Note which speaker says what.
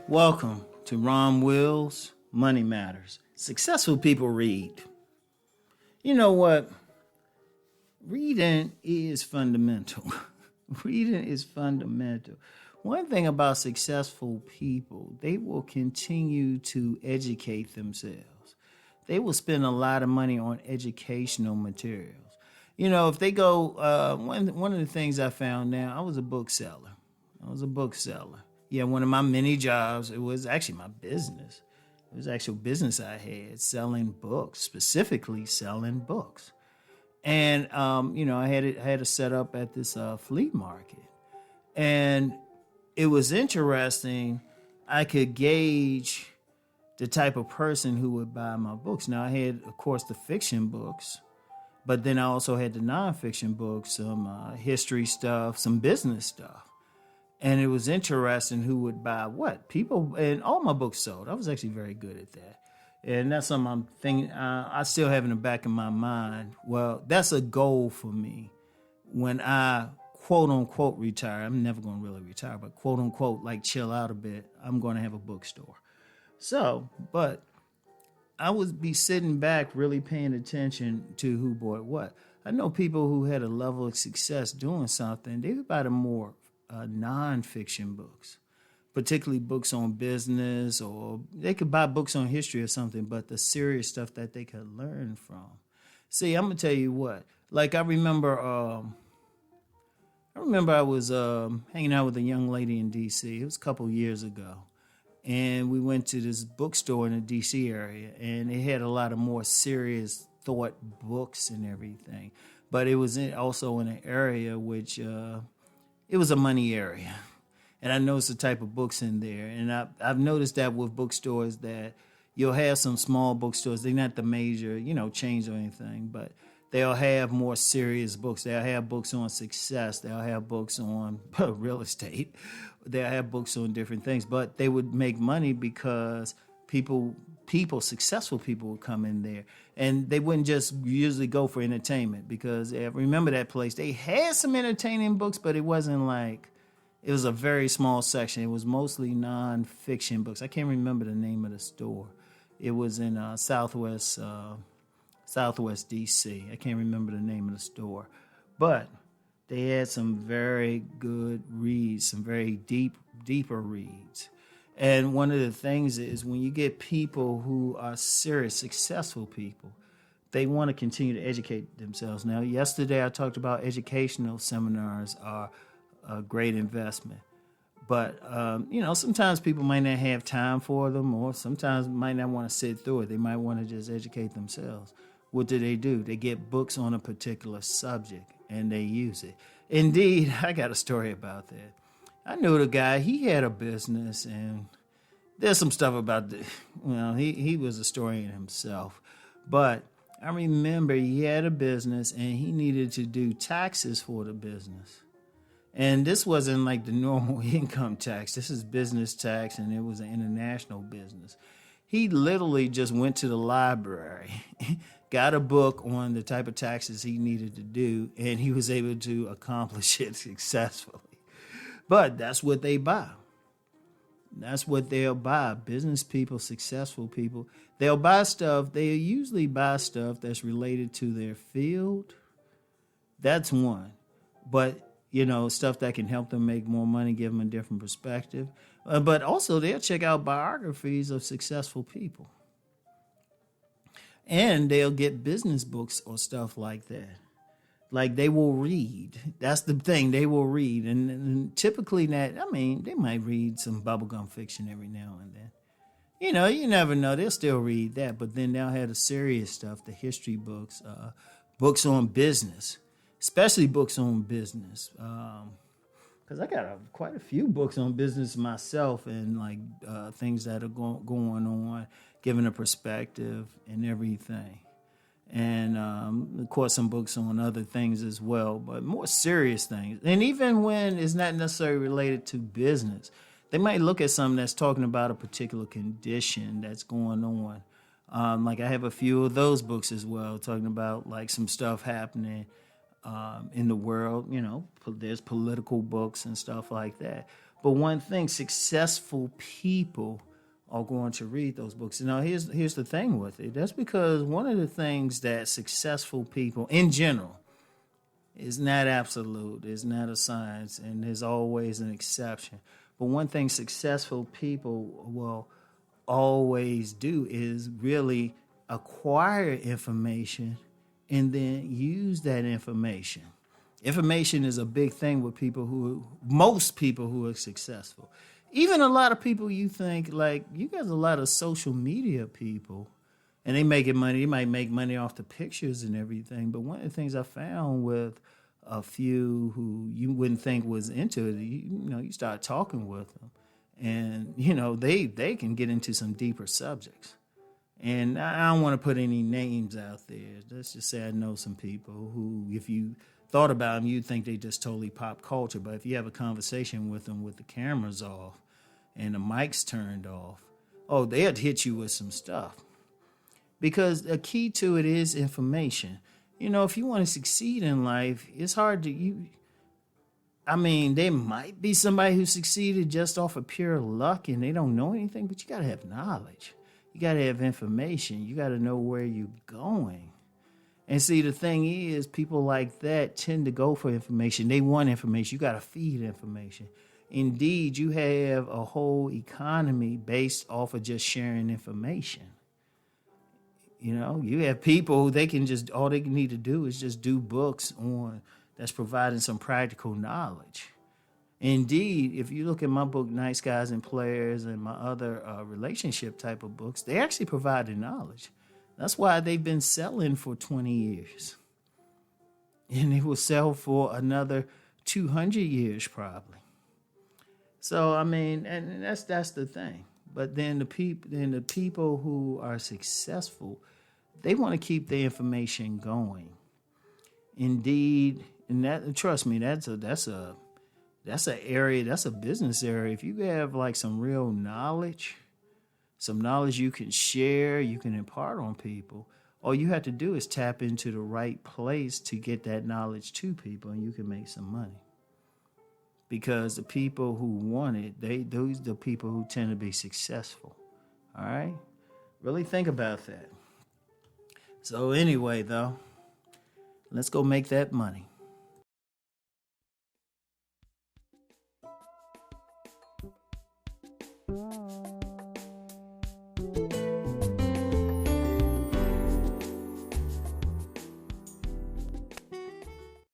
Speaker 1: Welcome to Rom Wills, Money Matters. Successful people read. You know what? Reading is fundamental. Reading is fundamental. One thing about successful people, they will continue to educate themselves. They will spend a lot of money on educational materials. You know, if they go, one of the things I found now, I was a bookseller. Yeah, one of my many jobs, it was actually my business. It was actual business I had, selling books, specifically selling books. And, I had it set up at this flea market. And it was interesting. I could gauge the type of person who would buy my books. Now, I had, of course, the fiction books, but then I also had the nonfiction books, some history stuff, some business stuff. And it was interesting who would buy what. People, and all my books sold. I was actually very good at that. And that's something I'm thinking, I still have in the back of my mind. Well, that's a goal for me when I quote unquote retire. I'm never going to really retire, but quote unquote, like chill out a bit. I'm going to have a bookstore. So, but I would be sitting back really paying attention to who bought what. I know people who had a level of success doing something, they would buy the more nonfiction books, particularly books on business, or they could buy books on history or something, but the serious stuff that they could learn from. See, I'm gonna tell you what. Like I remember I was hanging out with a young lady in D.C. It was a couple years ago, and we went to this bookstore in the D.C. area, and it had a lot of more serious thought books and everything. But it was also in an area which it was a money area. And I noticed the type of books in there. And I've noticed that with bookstores that you'll have some small bookstores. They're not the major, chains or anything, but they'll have more serious books. They'll have books on success. They'll have books on real estate. They'll have books on different things. But they would make money because successful people would come in there. And they wouldn't just usually go for entertainment, because remember that place, they had some entertaining books, but it wasn't like, it was a very small section. It was mostly nonfiction books. I can't remember the name of the store. It was in Southwest DC. I can't remember the name of the store. But they had some very good reads, some very deeper reads. And one of the things is when you get people who are serious, successful people, they want to continue to educate themselves. Now, yesterday I talked about educational seminars are a great investment. But, sometimes people might not have time for them, or sometimes might not want to sit through it. They might want to just educate themselves. What do? They get books on a particular subject, and they use it. Indeed, I got a story about that. I knew the guy, he had a business, and there's some stuff about he was a story in himself. But I remember he had a business, and he needed to do taxes for the business. And this wasn't like the normal income tax. This is business tax, and it was an international business. He literally just went to the library, got a book on the type of taxes he needed to do, and he was able to accomplish it successfully. But that's what they buy. That's what they'll buy. Business people, successful people, they'll buy stuff. They usually buy stuff that's related to their field. That's one. But, stuff that can help them make more money, give them a different perspective. But also they'll check out biographies of successful people. And they'll get business books or stuff like that. Like they will read. That's the thing. They will read. And typically they might read some bubblegum fiction every now and then. You never know. They'll still read that. But then they'll have the serious stuff, the history books, books on business, especially books on business. Because I got quite a few books on business myself, and things that are going on, giving a perspective and everything. And, of course, some books on other things as well, but more serious things. And even when it's not necessarily related to business, they might look at something that's talking about a particular condition that's going on Like I have a few of those books as well, talking about like some stuff happening in the world. There's political books and stuff like that. But one thing, successful people are going to read those books. Now, here's the thing with it. That's because one of the things that successful people in general is not absolute, is not a science, and there's always an exception. But one thing successful people will always do is really acquire information and then use that information. Information is a big thing with most people who are successful. Even a lot of people you think, like, you got a lot of social media people, and they making money. They might make money off the pictures and everything. But one of the things I found with a few who you wouldn't think was into it, you start talking with them, and they can get into some deeper subjects. And I don't want to put any names out there. Let's just say I know some people who, if you thought about them, you'd think they just totally pop culture. But if you have a conversation with them with the cameras off and the mics turned off, oh, they'd hit you with some stuff. Because the key to it is information. If you want to succeed in life, it's hard to there might be somebody who succeeded just off of pure luck and they don't know anything, but you got to have knowledge. You got to have information. You got to know where you're going. And see, the thing is, people like that tend to go for information. They want information. You got to feed information. Indeed, you have a whole economy based off of just sharing information. You have people, all they need to do is just do books that's providing some practical knowledge. Indeed, if you look at my book, Nice Guys and Players, and my other relationship type of books, they actually provided knowledge. That's why they've been selling for 20 years. And they will sell for another 200 years probably. So, and that's the thing. But then the people who are successful, they want to keep their information going. Indeed, and trust me, that's a area, that's a business area. If you have like some real knowledge, some knowledge you can share, you can impart on people, all you have to do is tap into the right place to get that knowledge to people, and you can make some money. Because the people who want it, those are the people who tend to be successful. All right? Really think about that. So anyway, though, let's go make that money.